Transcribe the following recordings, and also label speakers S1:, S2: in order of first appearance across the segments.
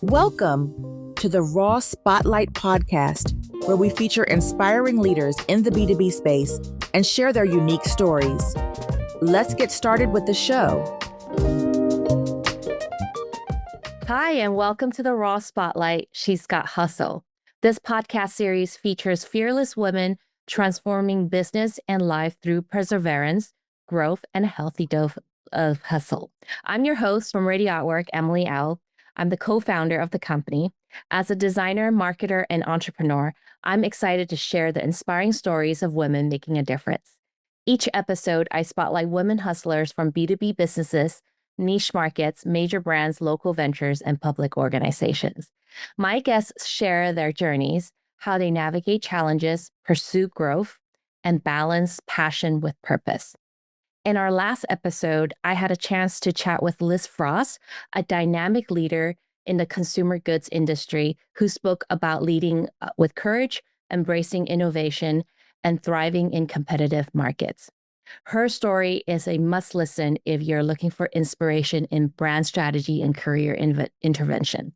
S1: Welcome to the Raw Spotlight podcast, where we feature inspiring leaders in the B2B space and share their unique stories. Let's get started with the show.
S2: Hi, and welcome to the Raw Spotlight. She's Got Hustle. This podcast series features fearless women transforming business and life through perseverance, growth, and a healthy dose of hustle. I'm your host from Radio Artwork, Emily Au. I'm the co-founder of the company. As a designer, marketer, and entrepreneur, I'm excited to share the inspiring stories of women making a difference. Each episode, I spotlight women hustlers from B2B businesses, niche markets, major brands, local ventures, and public organizations. My guests share their journeys, how they navigate challenges, pursue growth, and balance passion with purpose. In our last episode, I had a chance to chat with Liz Frost, a dynamic leader in the consumer goods industry who spoke about leading with courage, embracing innovation, and thriving in competitive markets. Her story is a must listen if you're looking for inspiration in brand strategy and career intervention.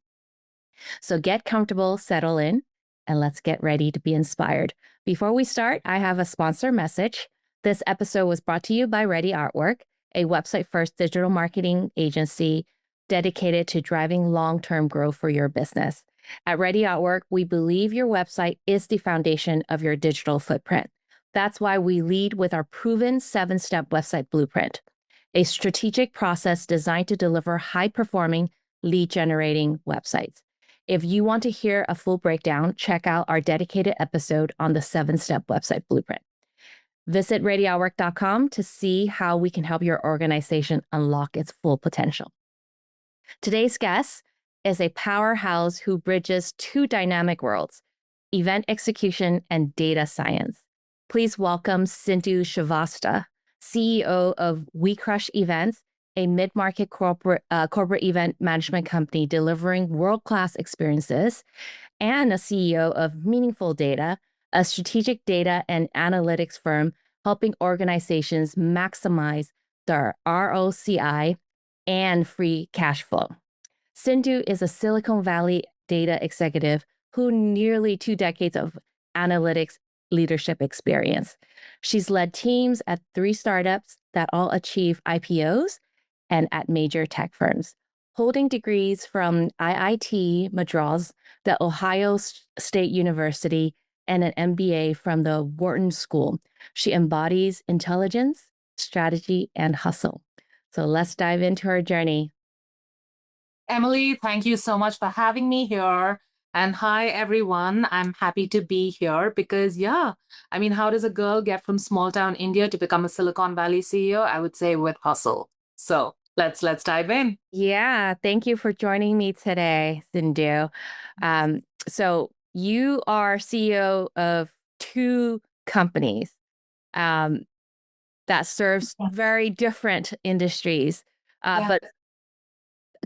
S2: So get comfortable, settle in, and let's get ready to be inspired. Before we start, I have a sponsor message. This episode was brought to you by Ready Artwork, a website-first digital marketing agency dedicated to driving long-term growth for your business. At Ready Artwork, we believe your website is the foundation of your digital footprint. That's why we lead with our proven 7-step website blueprint, a strategic process designed to deliver high-performing, lead-generating websites. If you want to hear a full breakdown, check out our dedicated episode on the 7-step website blueprint. Visit radioartwork.com to see how we can help your organization unlock its full potential. Today's guest is a powerhouse who bridges two dynamic worlds, event execution and data science. Please welcome Sindhu Srivastava, CEO of We Crush Events, a mid-market corporate event management company delivering world-class experiences, and a CEO of Meaningful Data, a strategic data and analytics firm helping organizations maximize their ROCI and free cash flow. Sindhu is a Silicon Valley data executive who nearly 2 decades of analytics leadership experience. She's led teams at 3 startups that all achieve IPOs and at major tech firms. Holding degrees from IIT Madras, the Ohio State University, and an MBA from the Wharton School, she embodies intelligence, strategy, and hustle. So let's dive into her journey.
S3: Emily, thank you so much for having me here. And hi, everyone. I'm happy to be here because, how does a girl get from small town India to become a Silicon Valley CEO? I would say with hustle. So let's dive in.
S2: Yeah, thank you for joining me today, Sindhu. So you are CEO of 2 companies that serves very different industries, but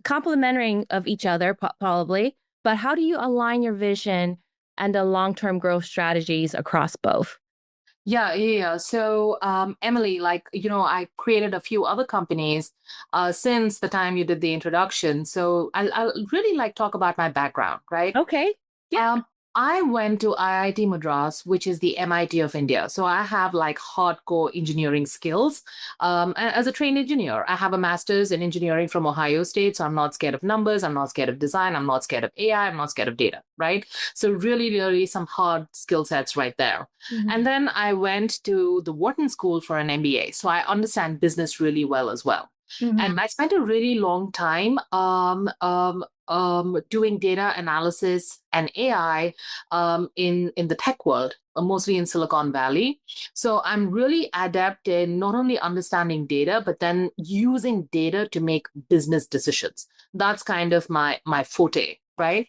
S2: complementary of each other, probably. But how do you align your vision and the long-term growth strategies across both?
S3: Yeah. So, Emily, I created a few other companies since the time you did the introduction. So I'll really talk about my background, right?
S2: Okay. Yeah.
S3: I went to IIT Madras, which is the MIT of India. So I have hardcore engineering skills. As a trained engineer, I have a master's in engineering from Ohio State. So I'm not scared of numbers. I'm not scared of design. I'm not scared of AI. I'm not scared of data, right? So really some hard skill sets right there. Mm-hmm. And then I went to the Wharton School for an MBA. So I understand business really well as well. Mm-hmm. And I spent a really long time doing data analysis and AI in the tech world, mostly in Silicon Valley. So I'm really adept in not only understanding data, but then using data to make business decisions. That's kind of my forte, right?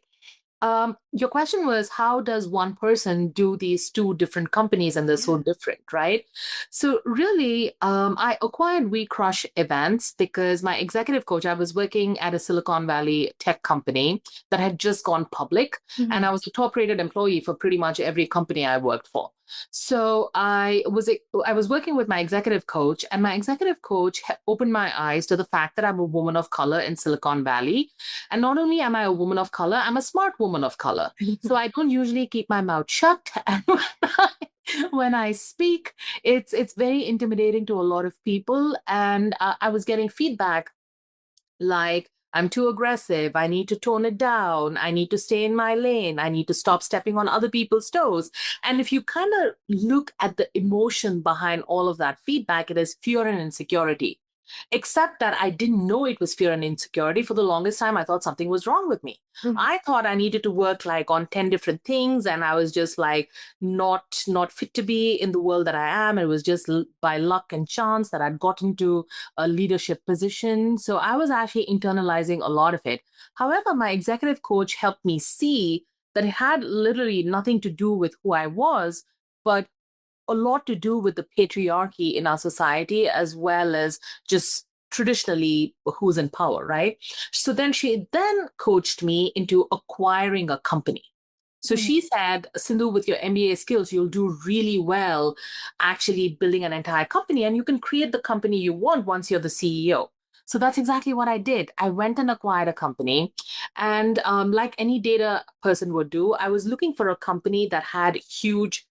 S3: Your question was, how does one person do these 2 different companies and they're so different, right? So really, I acquired We Crush Events because my executive coach, I was working at a Silicon Valley tech company that had just gone public. Mm-hmm. And I was a top-rated employee for pretty much every company I worked for. So I was working with my executive coach, and my executive coach opened my eyes to the fact that I'm a woman of color in Silicon Valley. And not only am I a woman of color, I'm a smart woman of color. So I don't usually keep my mouth shut. And when I speak, it's very intimidating to a lot of people. And I was getting feedback like, I'm too aggressive. I need to tone it down. I need to stay in my lane. I need to stop stepping on other people's toes. And if you kind of look at the emotion behind all of that feedback, it is fear and insecurity. Except that I didn't know it was fear and insecurity. For the longest time, I thought something was wrong with me. I thought I needed to work like on 10 different things, and I was just like not fit to be in the world that I am. It was just by luck and chance that I'd gotten to a leadership position. So I was actually internalizing a lot of it. However, my executive coach helped me see that it had literally nothing to do with who I was, but a lot to do with the patriarchy in our society, as well as just traditionally who's in power, right? So then she then coached me into acquiring a company. So she said, Sindhu, with your MBA skills, you'll do really well actually building an entire company, and you can create the company you want once you're the CEO. So that's exactly what I did. I went and acquired a company. And like any data person would do, I was looking for a company that had huge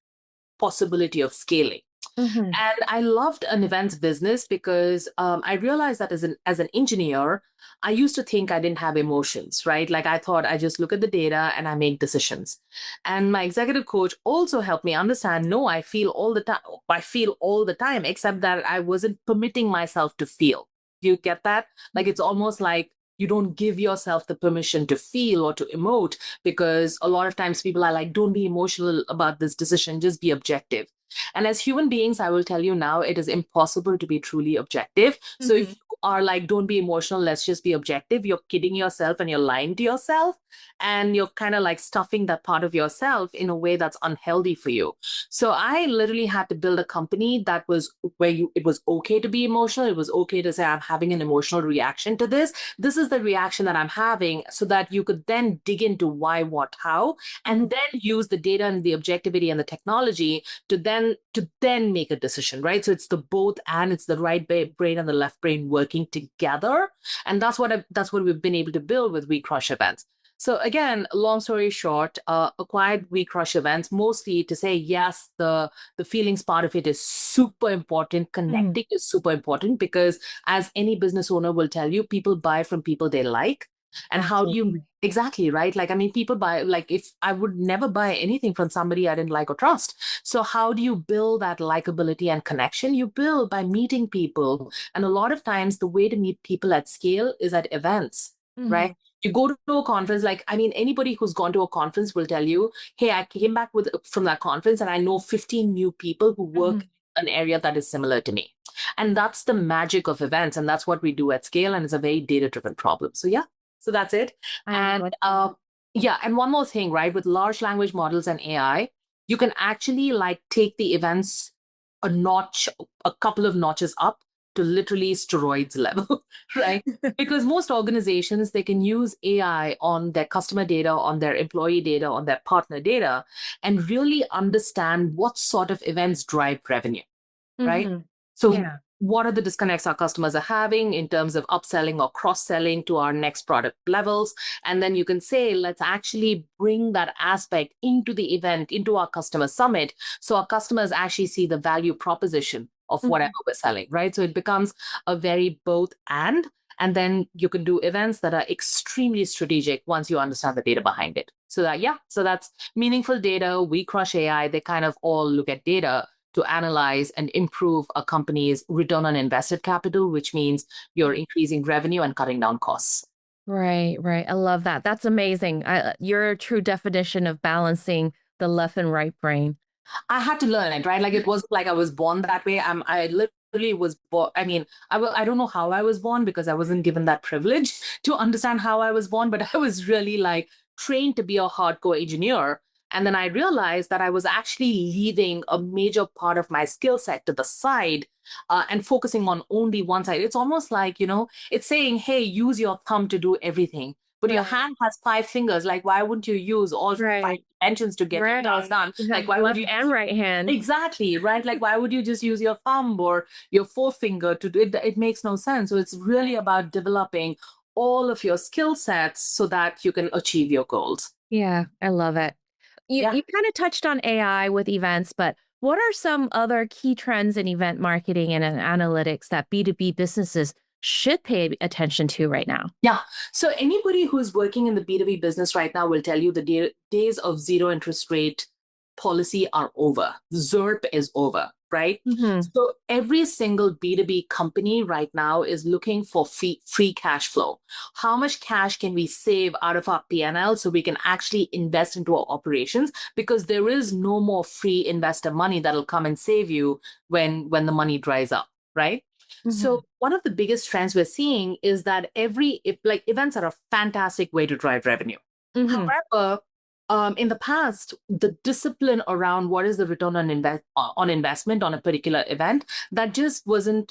S3: possibility of scaling. And I loved an events business because I realized that as an engineer, I used to think I didn't have emotions, right? Like I thought I just look at the data and I make decisions. And my executive coach also helped me understand, no, I feel all the time. I feel all the time, except that I wasn't permitting myself to feel. Do you get that? Like it's almost like you don't give yourself the permission to feel or to emote, because a lot of times people are like, don't be emotional about this decision, just be objective. And as human beings, I will tell you now, it is impossible to be truly objective. So if you are like, don't be emotional, let's just be objective, you're kidding yourself and you're lying to yourself. And you're kind of like stuffing that part of yourself in a way that's unhealthy for you. So I literally had to build a company that was where it was okay to be emotional. It was okay to say, I'm having an emotional reaction to this. This is the reaction that I'm having, so that you could then dig into why, what, how, and then use the data and the objectivity and the technology to then make a decision, right? So it's the both, and it's the right brain and the left brain working together. And that's what we've been able to build with We Crush events. So again, long story short, acquired We Crush events mostly to say, yes, the feelings part of it is super important. Connecting is super important, because as any business owner will tell you, people buy from people they like. And how do you exactly, right? Like, I mean, people buy, like, if I would never buy anything from somebody I didn't like or trust. So how do you build that likability and connection? You build by meeting people. And a lot of times the way to meet people at scale is at events, right? You go to a conference, like, I mean, anybody who's gone to a conference will tell you, hey, I came back from that conference and I know 15 new people who work in an area that is similar to me. And that's the magic of events. And that's what we do at scale. And it's a very data-driven problem. So yeah. So that's it. And yeah, and one more thing, right? With large language models and AI, you can actually like take the events a couple of notches up to literally steroids level, right? Because most organizations, they can use AI on their customer data, on their employee data, on their partner data, and really understand what sort of events drive revenue, right? So what are the disconnects our customers are having in terms of upselling or cross-selling to our next product levels? And then you can say, let's actually bring that aspect into the event, into our customer summit, so our customers actually see the value proposition of whatever we're selling, right? So it becomes a very both and then you can do events that are extremely strategic once you understand the data behind it. So that's meaningful data. We Crush AI. They kind of all look at data to analyze and improve a company's return on invested capital, which means you're increasing revenue and cutting down costs.
S2: Right, right. I love that. That's amazing. You're a true definition of balancing the left and right brain.
S3: I had to learn it, right? Like it wasn't like I was born that way. I literally was born. I mean, I don't know how I was born, because I wasn't given that privilege to understand how I was born, but I was really like trained to be a hardcore engineer. And then I realized that I was actually leaving a major part of my skill set to the side and focusing on only one side. It's almost like, it's saying, hey, use your thumb to do everything. But your
S2: Right.
S3: hand has 5 fingers. Like, why wouldn't you use all 5 dimensions to get your task done?
S2: You
S3: Like,
S2: have
S3: why would
S2: left
S3: you?
S2: and right hand.
S3: Exactly, right? Like, why would you just use your thumb or your forefinger to do it? It makes no sense. So it's really about developing all of your skill sets so that you can achieve your goals.
S2: Yeah, I love it. You
S3: Yeah.
S2: you kind of touched on AI with events, but what are some other key trends in event marketing and in analytics that B2B businesses should pay attention to right now?
S3: Yeah. So anybody who's working in the B2B business right now will tell you the days of zero interest rate policy are over. ZERP is over, right?
S2: Hmm.
S3: So every single B2B company right now is looking for free cash flow. How much cash can we save out of our P&L so we can actually invest into our operations? Because there is no more free investor money that'll come and save you when the money dries up, right?
S2: Hmm.
S3: So one of the biggest trends we're seeing is that events are a fantastic way to drive revenue.
S2: Hmm.
S3: However, in the past, the discipline around what is the return on investment on a particular event, that just wasn't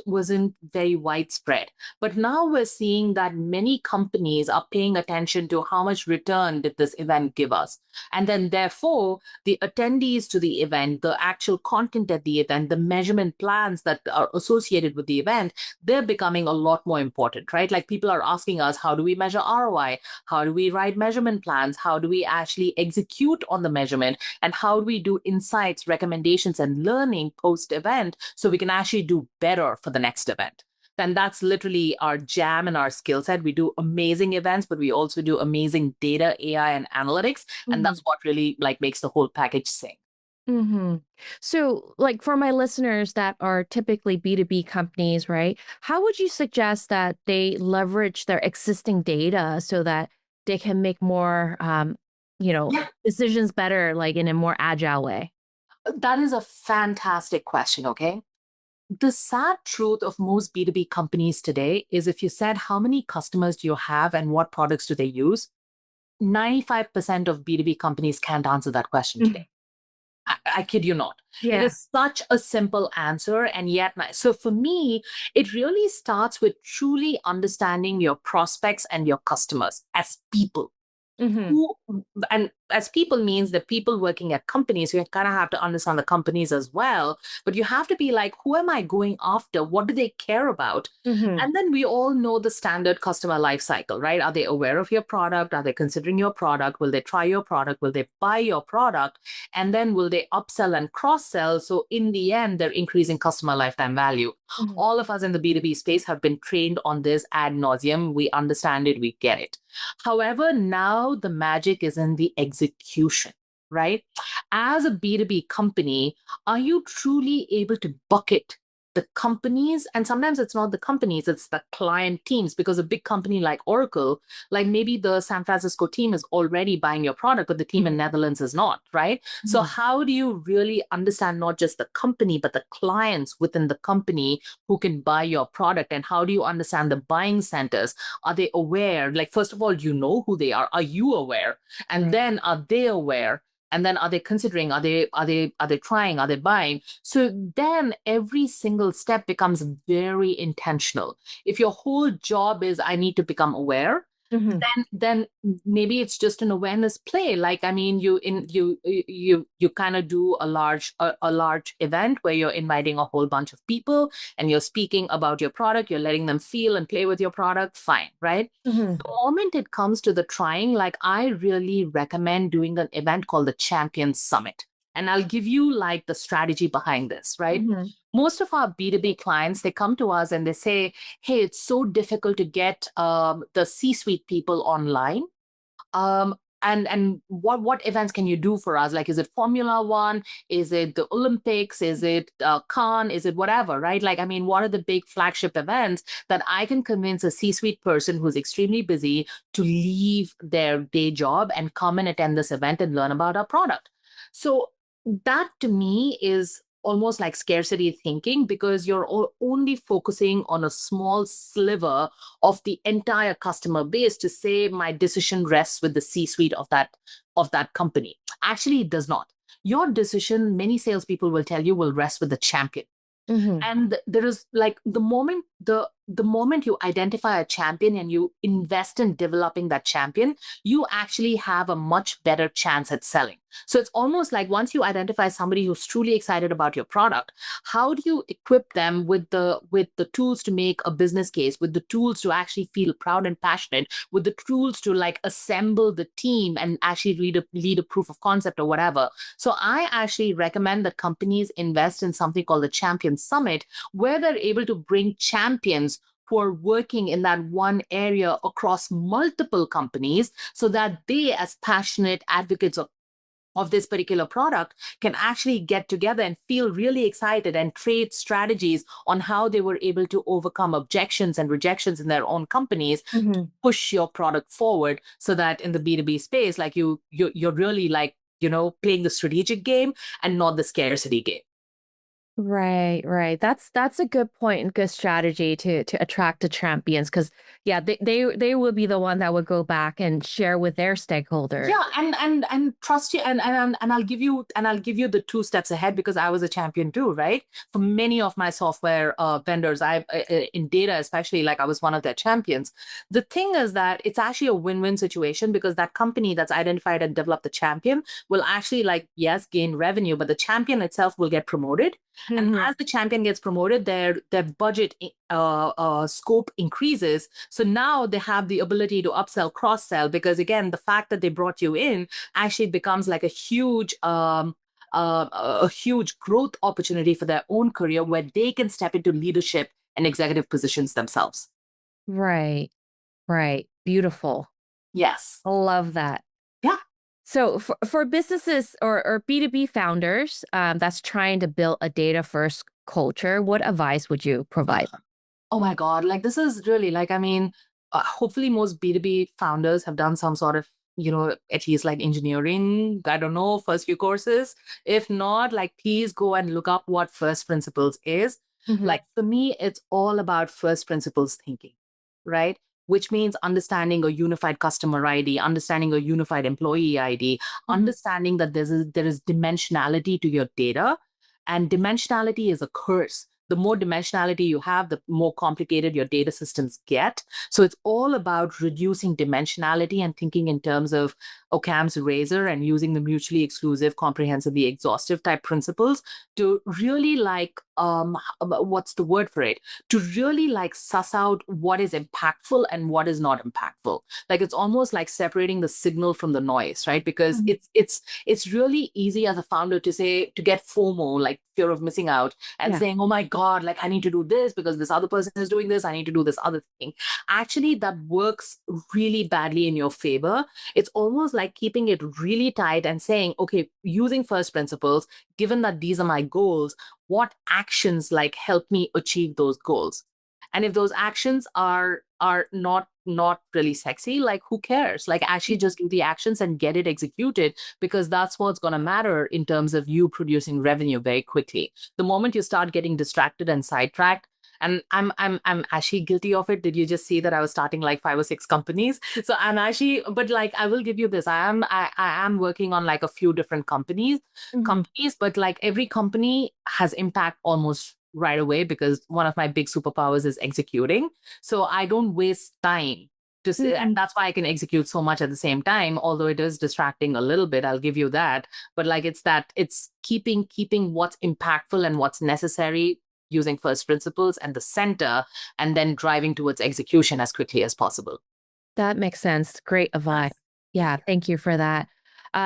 S3: very widespread. But now we're seeing that many companies are paying attention to how much return did this event give us, and then therefore the attendees to the event, the actual content at the event, the measurement plans that are associated with the event, they're becoming a lot more important, right? Like people are asking us, how do we measure ROI? How do we write measurement plans? How do we actually execute on the measurement? And how do we do insights, recommendations, and learning post event so we can actually do better for the next event? Then that's literally our jam and our skill set. We do amazing events, but we also do amazing data, AI, and analytics. And
S2: Hmm.
S3: that's what really like makes the whole package sing.
S2: Hmm. So, like for my listeners that are typically B2B companies, right? How would you suggest that they leverage their existing data so that they can make more,
S3: Yeah,
S2: decisions better, like in a more agile way?
S3: that is a fantastic question. Okay. The sad truth of most B2B companies today is if you said, how many customers do you have and what products do they use? 95% of B2B companies can't answer that question
S2: Mhm.
S3: today. I kid you not. It
S2: Yeah.
S3: is such a simple answer. And yet, so for me, it really starts with truly understanding your prospects and your customers as people.
S2: Hmm.
S3: Who, and as people means that people working at companies, you kind of have to understand the companies as well, but you have to be like, who am I going after? What do they care about?
S2: Hmm.
S3: And then we all know the standard customer life cycle, right? Are they aware of your product? Are they considering your product? Will they try your product? Will they buy your product? And then will they upsell and cross sell? So in the end, they're increasing customer lifetime value.
S2: Hmm.
S3: All of us in the B2B space have been trained on this ad nauseum. We understand it, we get it. However, now the magic is in the execution, right? As a B2B company, are you truly able to bucket the companies? And sometimes it's not the companies, it's the client teams, because a big company like Oracle, like maybe the San Francisco team is already buying your product, but the team in Netherlands is not, right? So
S2: Hmm.
S3: how do you really understand not just the company, but the clients within the company who can buy your product? And how do you understand the buying centers? Are they aware? Like, first of all, you know who they are. Are you aware? And
S2: Right.
S3: then are they aware? And then are they considering? Are they trying? Are they buying? So then every single step becomes very intentional. If your whole job is I need to become aware,
S2: Hmm.
S3: then maybe it's just an awareness play. Like, I mean, you kind of do a large event where you're inviting a whole bunch of people and you're speaking about your product, you're letting them feel and play with your product, fine, right?
S2: Hmm.
S3: The moment it comes to the trying, like I really recommend doing an event called the Champions Summit. And I'll give you like the strategy behind this, right?
S2: Hmm.
S3: Most of our B2B clients, they come to us and they say, hey, it's so difficult to get the C-suite people online. Um, and what events can you do for us? Like, is it Formula One? Is it the Olympics? Is it Cannes? Is it whatever, right? Like, I mean, what are the big flagship events that I can convince a C-suite person who's extremely busy to leave their day job and come and attend this event and learn about our product? So that to me is almost like scarcity thinking, because you're only focusing on a small sliver of the entire customer base to say my decision rests with the C-suite of that company. Actually, it does not. Your decision, many salespeople will tell you, will rest with the champion.
S2: Mm-hmm.
S3: And there is like the moment you identify a champion and you invest in developing that champion, you actually have a much better chance at selling. So it's almost like once you identify somebody who's truly excited about your product, how do you equip them with the tools to make a business case, with the tools to actually feel proud and passionate, with the tools to like assemble the team and actually lead a proof of concept or whatever. So I actually recommend that companies invest in something called the Champion Summit, where they're able to bring champions who are working in that one area across multiple companies, so that they, as passionate advocates of this particular product, can actually get together and feel really excited and trade strategies on how they were able to overcome objections and rejections in their own companies,
S2: Mm-hmm.
S3: push your product forward, so that in the B2B space, like you're really like, playing the strategic game and not the scarcity game.
S2: Right, right. That's a good point and good strategy to attract the champions, because yeah, they will be the one that would go back and share with their stakeholders.
S3: Yeah, and trust you, and I'll give you the two steps ahead, because I was a champion too, right? For many of my software vendors, in data especially, like I was one of their champions. The thing is that it's actually a win-win situation, because that company that's identified and developed the champion will actually, like, yes, gain revenue, but the champion itself will get promoted. And
S2: Mhm.
S3: as the champion gets promoted, their budget scope increases. So now they have the ability to upsell, cross sell, because again, the fact that they brought you in actually becomes like a huge growth opportunity for their own career, where they can step into leadership and executive positions themselves.
S2: Right, right. Beautiful.
S3: Yes.
S2: Love that.
S3: Yeah.
S2: So for businesses or B2B founders that's trying to build a data first culture, what advice would you provide?
S3: Oh my God. Like, this is really like, I mean, hopefully most B2B founders have done some sort of, at least like engineering, I don't know, first few courses. If not, like, please go and look up what first principles is.
S2: Mhm.
S3: Like, for me, it's all about first principles thinking, right? Which means understanding a unified customer ID, understanding a unified employee ID,
S2: Mhm.
S3: understanding that there is dimensionality to your data, and dimensionality is a curse. The more dimensionality you have, the more complicated your data systems get. So it's all about reducing dimensionality and thinking in terms of Occam's razor, and using the mutually exclusive, comprehensively exhaustive type principles to really like, what's the word for it? To really like suss out what is impactful and what is not impactful. Like, it's almost like separating the signal from the noise, right? Because
S2: Mhm.
S3: it's really easy as a founder to get FOMO, like fear of missing out, and
S2: Yeah.
S3: saying, oh my God, like I need to do this because this other person is doing this. I need to do this other thing. Actually, that works really badly in your favor. It's almost like keeping it really tight and saying, okay, using first principles, given that these are my goals, what actions like help me achieve those goals? And if those actions are not really sexy, like who cares? Like, actually just do the actions and get it executed, because that's what's going to matter in terms of you producing revenue very quickly. The moment you start getting distracted and sidetracked, and I'm actually guilty of it. Did you just see that I was starting like 5 or 6 companies? So I'm actually, but like I will give you this. I am working on like a few different
S2: Mhm.
S3: companies, but like every company has impact almost right away, because one of my big superpowers is executing. So I don't waste time to say,
S2: Mhm.
S3: and that's why I can execute so much at the same time, although it is distracting a little bit, I'll give you that. But like, it's keeping what's impactful and what's necessary, using first principles and the center, and then driving towards execution as quickly as possible.
S2: That makes sense. Great advice.
S3: Yes.
S2: Yeah, thank you for that.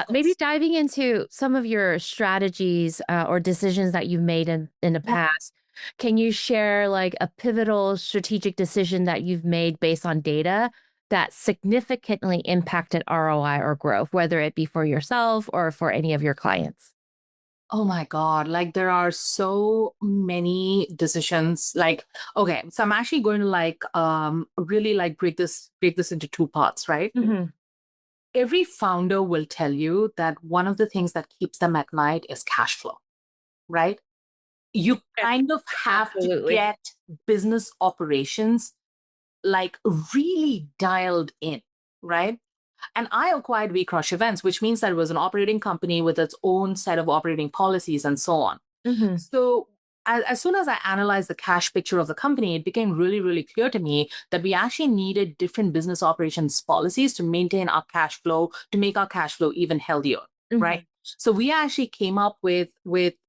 S2: Maybe
S3: Yes.
S2: diving into some of your strategies or decisions that you've made in the
S3: Yeah.
S2: past. Can you share like a pivotal strategic decision that you've made based on data that significantly impacted ROI or growth, whether it be for yourself or for any of your clients?
S3: Oh my God. Like, there are so many decisions. Like, okay, so I'm actually going to like really like break this into 2 parts, right?
S2: Hmm.
S3: Every founder will tell you that one of the things that keeps them at night is cash flow, right? you kind of have
S2: Absolutely.
S3: to get business operations like really dialed in, right? And I acquired vCrush Events, which means that it was an operating company with its own set of operating policies and so on.
S2: Mm-hmm.
S3: So as soon as I analyzed the cash picture of the company, it became really, really clear to me that we actually needed different business operations policies to maintain our cash flow, to make our cash flow even healthier, right? So we actually came up with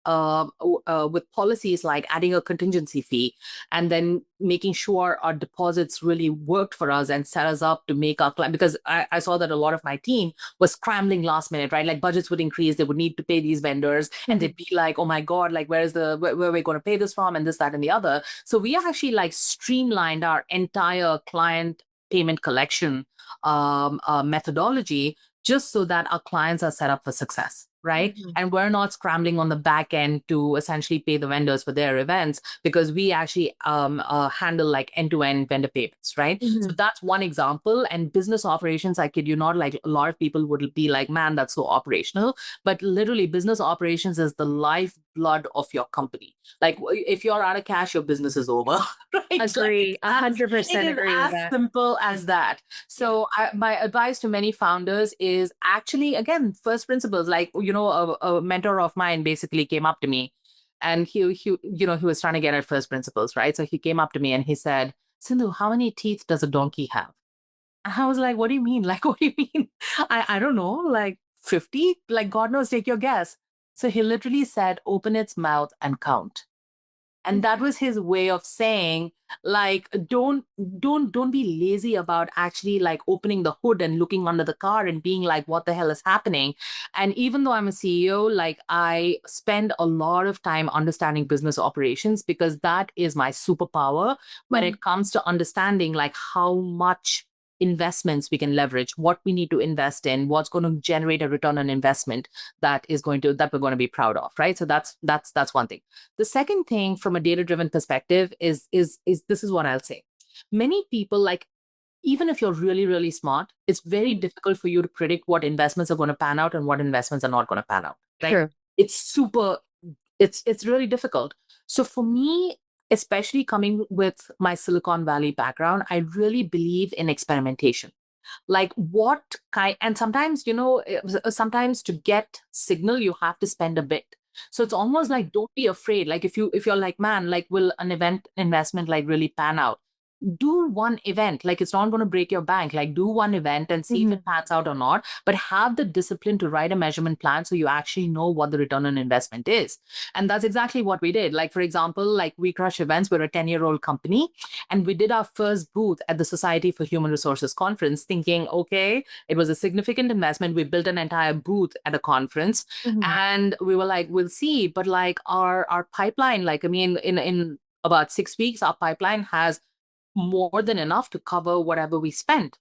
S3: policies like adding a contingency fee and then making sure our deposits really worked for us and set us up to make our client. Because I saw that a lot of my team was scrambling last minute, right? Like budgets would increase, they would need to pay these vendors, and they'd be like, "Oh my god, like where are we going to pay this from?" And this, that, and the other. So we actually like streamlined our entire client payment collection methodology just so that our clients are set up for success, right? And we're not scrambling on the back end to essentially pay the vendors for their events because we actually handle like end-to-end vendor payments, right? So that's one example. And business operations, I kid you not, like a lot of people would be like, man, that's so operational. But literally, business operations is the lifeblood of your company. Like if you're out of cash, your business is over, right?
S2: Agree. 100% agree with
S3: As
S2: that.
S3: simple as that. So my advice to many founders is actually, again, first principles. Like, a mentor of mine basically came up to me and he was trying to get at first principles, right? So he came up to me and he said, Sindhu, how many teeth does a donkey have? And I was like, what do you mean? Like, what do you mean? I don't know, like 50? Like, God knows, take your guess. So he literally said, open its mouth and count. And that was his way of saying, like, don't be lazy about actually like opening the hood and looking under the car and being like, what the hell is happening? And even though I'm a CEO, like I spend a lot of time understanding business operations because that is my superpower when it comes to understanding like how much investments we can leverage, what we need to invest in, what's going to generate a return on investment that we're going to be proud of, right? So that's one thing. The second thing from a data-driven perspective is this is what I'll say. Many people, like, even if you're really, really smart, it's very difficult for you to predict what investments are going to pan out and what investments are not going to pan out. Right?
S2: True.
S3: It's really difficult. So for me, especially coming with my Silicon Valley background, I really believe in experimentation. Like what kind, and sometimes, sometimes to get signal, you have to spend a bit. So it's almost like, don't be afraid. Like if you're like, man, like will an event investment like really pan out? Do one event. Like it's not going to break your bank. Like do one event and see if it pans out or not, but have the discipline to write a measurement plan so you actually know what the return on investment is. And that's exactly what we did. Like, for example, like vCrush Events, we're a 10-year-old company, and we did our first booth at the Society for Human Resources conference thinking, okay, it was a significant investment. We built an entire booth at a conference and we were like, we'll see. But like our pipeline, like, I mean, in about 6 weeks, our pipeline has more than enough to cover whatever we spent.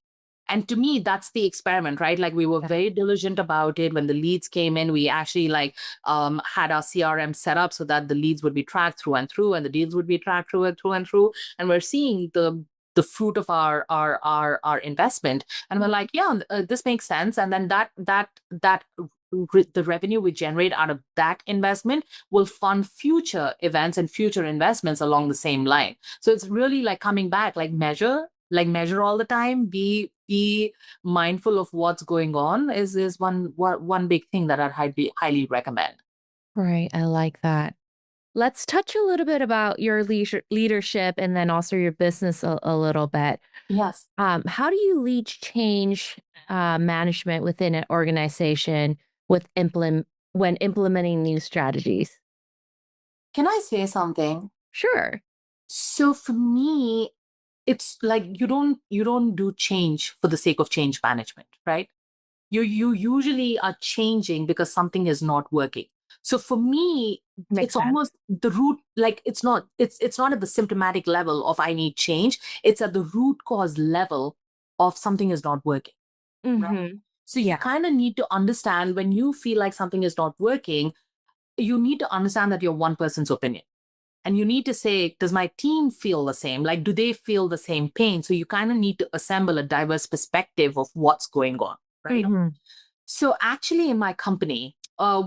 S3: And to me, that's the experiment, right? Like we were very diligent about it. When the leads came in, we actually like had our CRM set up so that the leads would be tracked through and through, and the deals would be tracked through and through and through. And we're seeing the fruit of our investment, and we're like, yeah, this makes sense. And then the revenue we generate out of that investment will fund future events and future investments along the same line. So it's really like coming back, like measure all the time, be mindful of what's going on is one big thing that I'd highly recommend.
S2: Right. I like that. Let's touch a little bit about your leadership and then also your business a little bit.
S3: Yes.
S2: How do you lead change management within an organization when implementing new strategies?
S3: Can I say something?
S2: Sure.
S3: So for me, it's like you don't do change for the sake of change management, right? You usually are changing because something is not working. So for me,
S2: Makes
S3: it's
S2: sense.
S3: almost the root, like it's not at the symptomatic level of I need change. It's at the root cause level of something is not working. Right? So you
S2: Yeah.
S3: kind of need to understand when you feel like something is not working, you need to understand that you're one person's opinion. And you need to say, does my team feel the same? Like, do they feel the same pain? So you kind of need to assemble a diverse perspective of what's going on, right? So actually in my company,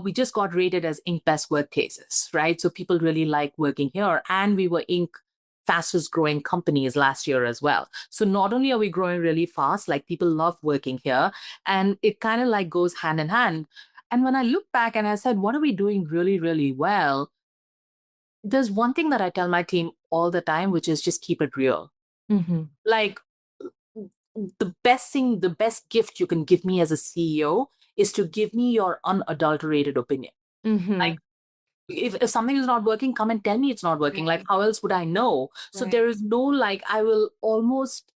S3: we just got rated as Inc. Best Workplaces, right? So people really like working here. And we were Inc. fastest growing companies last year as well. So not only are we growing really fast, like people love working here, and it kind of like goes hand in hand. And when I look back and I said, what are we doing really, really well? There's one thing that I tell my team all the time, which is just keep it real.
S2: Mm-hmm.
S3: Like the best thing, the best gift you can give me as a CEO is to give me your unadulterated opinion.
S2: Mm-hmm.
S3: Like if something is not working, come and tell me it's not working. Like, how else would I know? So there is no like, I will almost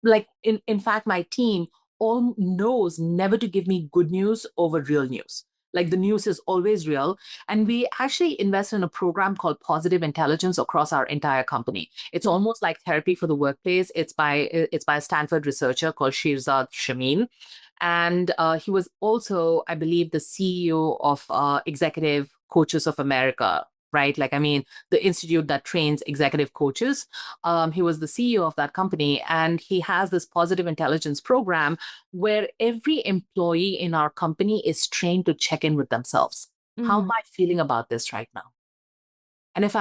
S3: like, in fact, my team all knows never to give me good news over real news. Like the news is always real. And we actually invest in a program called Positive Intelligence across our entire company. It's almost like therapy for the workplace. It's by a Stanford researcher called Shirzad Shamin. And he was also, I believe, the CEO of Executive Coaches of America, right? Like, I mean, the institute that trains executive coaches. He was the CEO of that company. And he has this positive intelligence program where every employee in our company is trained to check in with themselves. How am I feeling about this right now? And if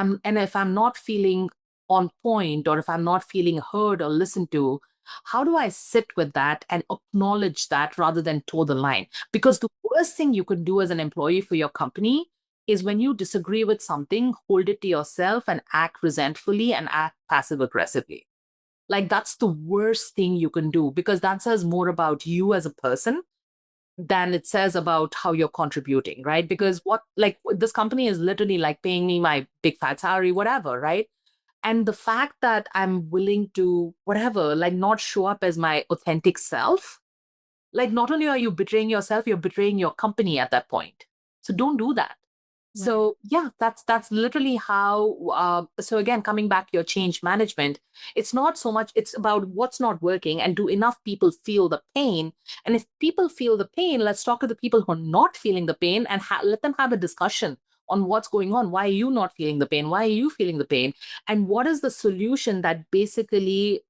S3: I'm not feeling on point, or if I'm not feeling heard or listened to, how do I sit with that and acknowledge that rather than toe the line? Because the worst thing you could do as an employee for your company is when you disagree with something, hold it to yourself and act resentfully and act passive aggressively. Like that's the worst thing you can do, because that says more about you as a person than it says about how you're contributing, right? Because what, like, this company is literally like paying me my big fat salary, whatever, right? And the fact that I'm willing to, whatever, like not show up as my authentic self, like not only are you betraying yourself, you're betraying your company at that point. So don't do that. So yeah, that's literally how. So again, coming back to your change management, it's not so much. It's about what's not working, and do enough people feel the pain. And if people feel the pain, let's talk to the people who are not feeling the pain and let them have a discussion on what's going on. Why are you not feeling the pain? Why are you feeling the pain? And what is the solution that basically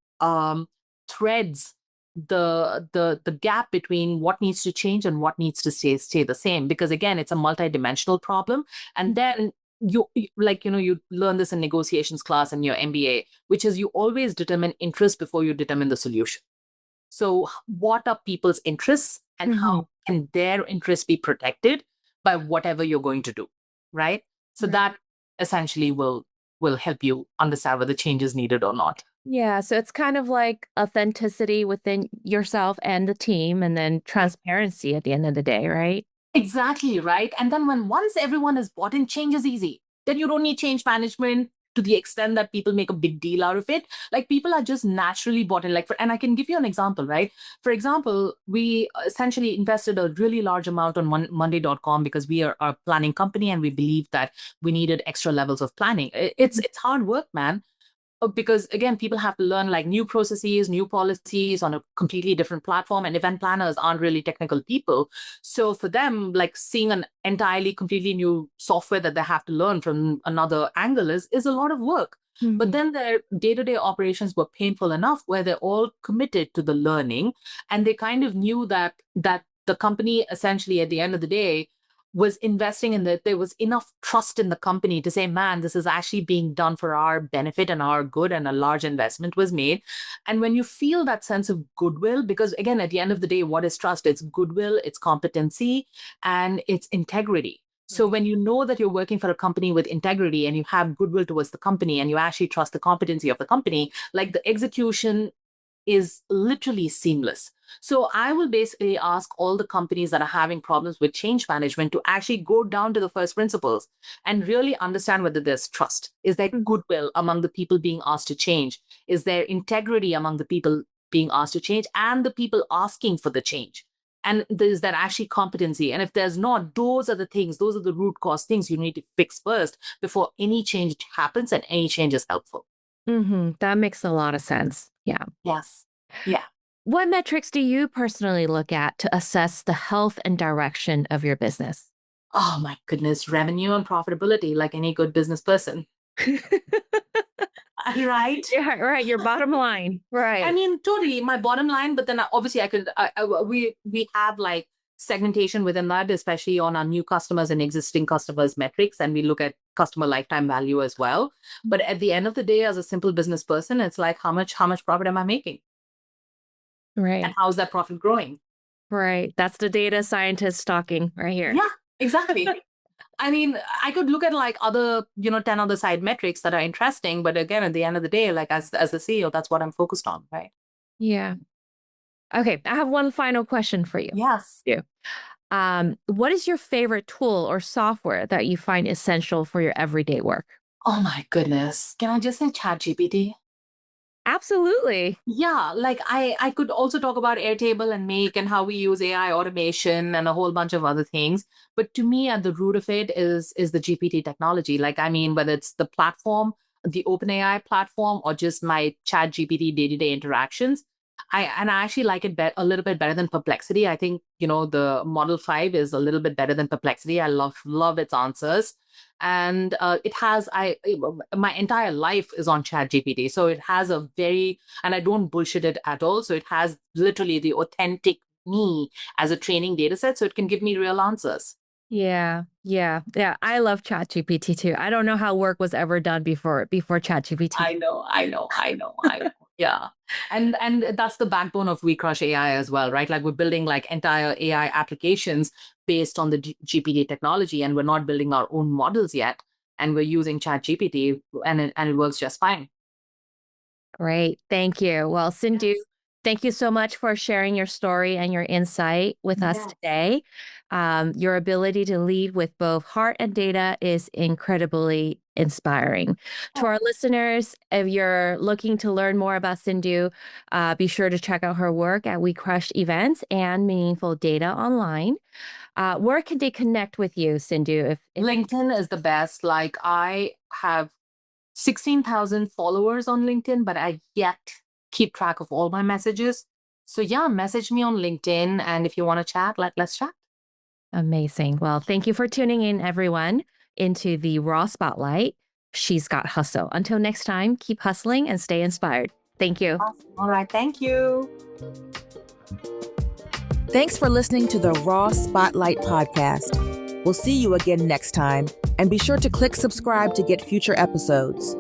S3: threads the gap between what needs to change and what needs to stay the same? Because again, it's a multidimensional problem. And then you learn this in negotiations class in your MBA, which is you always determine interest before you determine the solution. So what are people's interests, and how can their interests be protected by whatever you're going to do, right? So that essentially will help you understand whether change is needed or not.
S2: Yeah, so it's kind of like authenticity within yourself and the team, and then transparency at the end of the day, right?
S3: Exactly, right? And then once everyone is bought in, change is easy. Then you don't need change management to the extent that people make a big deal out of it. Like people are just naturally bought in. And I can give you an example, right? For example, we essentially invested a really large amount on Monday.com because we are a planning company and we believe that we needed extra levels of planning. It's hard work, man. Because again, people have to learn like new processes, new policies on a completely different platform, and event planners aren't really technical people. So for them, like seeing an entirely completely new software that they have to learn from another angle is a lot of work. But then their day-to-day operations were painful enough where they're all committed to the learning, and they kind of knew that the company essentially at the end of the day was investing in that. There was enough trust in the company to say, man, this is actually being done for our benefit and our good, and a large investment was made. And when you feel that sense of goodwill, because again, at the end of the day, what is trust? It's goodwill, it's competency, and it's integrity. So when you know that you're working for a company with integrity and you have goodwill towards the company and you actually trust the competency of the company, like the execution is literally seamless. So I will basically ask all the companies that are having problems with change management to actually go down to the first principles and really understand whether there's trust. Is there goodwill among the people being asked to change? Is there integrity among the people being asked to change and the people asking for the change? And is there actually competency? And if there's not, those are the things, those are the root cause things you need to fix first before any change happens and any change is helpful.
S2: That makes a lot of sense. Yeah.
S3: Yes. Yeah.
S2: What metrics do you personally look at to assess the health and direction of your business?
S3: Oh my goodness, revenue and profitability, like any good business person. Right?
S2: Yeah, right. Your bottom line. Right.
S3: I mean, totally my bottom line, but then obviously we have like segmentation within that, especially on our new customers and existing customers metrics, and we look at customer lifetime value as well. But at the end of the day, as a simple business person, it's like how much profit am I making?
S2: Right.
S3: And how's that profit growing?
S2: Right. That's the data scientist talking right here.
S3: Yeah, exactly. I mean, I could look at like other, 10 other side metrics that are interesting, but again, at the end of the day, like as the CEO, that's what I'm focused on, right?
S2: Yeah. Okay. I have one final question for you.
S3: Yes.
S2: What is your favorite tool or software that you find essential for your everyday work?
S3: Oh my goodness. Can I just say ChatGPT?
S2: Absolutely.
S3: Yeah, like I could also talk about Airtable and Make and how we use AI automation and a whole bunch of other things. But to me, at the root of it is the GPT technology. Like, I mean, whether it's the platform, the OpenAI platform, or just my Chat GPT day-to-day interactions. I actually like it a little bit better than Perplexity. I think, the Model 5 is a little bit better than Perplexity. I love its answers. And it has my entire life is on Chat GPT, so it has and I don't bullshit it at all, so it has literally the authentic me as a training data set, so it can give me real answers.
S2: Yeah. I love ChatGPT too. I don't know how work was ever done before ChatGPT.
S3: I know. Yeah. And that's the backbone of We Crush AI as well, right? Like we're building like entire AI applications based on the GPT technology, and we're not building our own models yet. And we're using Chat GPT, and it works just fine.
S2: Great. Thank you. Well, Sindhu,
S3: Yes.
S2: thank you so much for sharing your story and your insight with us
S3: Yes.
S2: today. Your ability to lead with both heart and data is incredibly inspiring. To our listeners, if you're looking to learn more about Sindhu, be sure to check out her work at We Crush events and Meaningful Data online. Where can they connect with you, Sindhu? If
S3: LinkedIn is the best. Like I have 16,000 followers on LinkedIn, but I yet keep track of all my messages. So yeah, message me on LinkedIn. And if you want to chat, let's chat.
S2: Amazing. Well, thank you for tuning in, everyone, into the Raw Spotlight. She's got hustle. Until next time, keep hustling and stay inspired. Thank you.
S3: Awesome. All right. Thank you.
S1: Thanks for listening to the Raw Spotlight podcast. We'll see you again next time, and be sure to click subscribe to get future episodes.